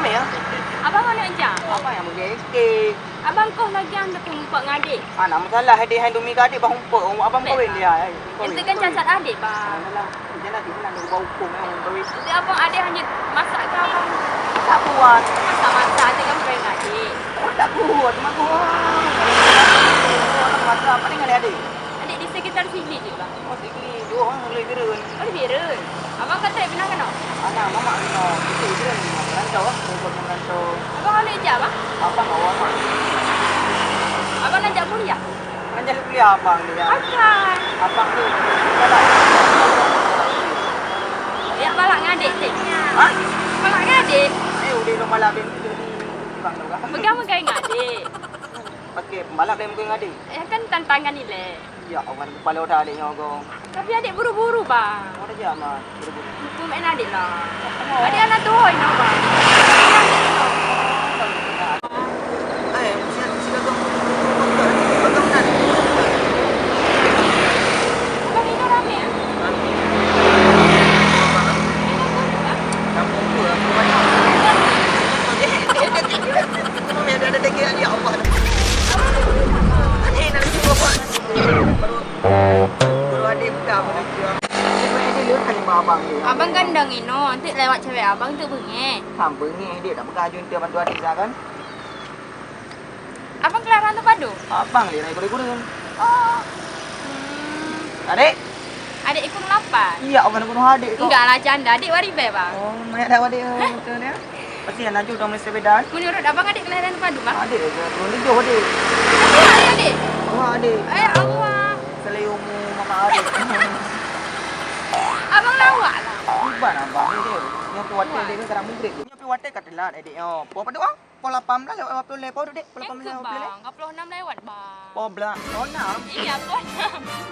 ramai ya? Abang mana jam? Apa yang boleh sikit? Abang kau lagi yang nak umpat dengan adik. Nak masalah adik hai demi adik bang umpuk. Abang kawin dia. Itu kan cacat adik, bang. Alah, jangan di mana nak ubah hukum yang kawin. Jadi abang adik hanya masak ke abang? Tak kuat. Masak-masak adik kan kau adik. Oh, tak kuat, mak kuat. Masak apa dengan adik? Adik di sekitar sini je, bang. Oh, sikli. Dua orang lebih gerun. Oh, lebih run. Abang kata pernah kan? Anak mama ni, itu gerun. Rantau, rantau. Abang mana je, abang? Apa ngawal mak? Abang nak jak kuliah? Lanjut kuliah abang dia. Akan. Abang tu. Ya, balak dengan adik, cik. Ha? Balak dengan adik. Udah rumah labin tu di bang tu kan. Pegang-pegang dengan adik. Pakai pembalap dia mungkin adik. Kan tantangan ni, le. Ya, orang kepala udah adiknya kau. Tapi adik buru-buru, bang. Oh, dah jam lah. Buru-buru. Itu main adik lah. Adik anak tu, hoi, nak, bang. Abang ini ramai, ya? Abang gandang ino, nanti lewat cewek abang tu bengek. Hamba ni dia tak pegang junta bantu adik saya kan. Abang kelaran tu padu? Abang dia naik kuda-kuda. Oh. Adik? Adik ikut 8. Iya, orang bunuh adik tu. Enggak lah, janda. Adik waribe, bang. Oh, banyak dah adik betul dia. Pasti yang naju dah mesti sepeda. Menurut abang adik kelaran tu padu, bang? Adik je, turun jauh adik. Adik? Oh, adik. Ya Allah. Selayu mama adik. Abang lawak lah. Bukan abang dia. Yang tu water dia sekarang mungkin. Yang tu water kat telat adik. Oh, po pada orang. Po 18 lewat 50 lepas tu dek. Po 18 Yang ke, lewat 50 bang? 26 lewat, bang. Po belah. Oh, 6. Iya, po 6.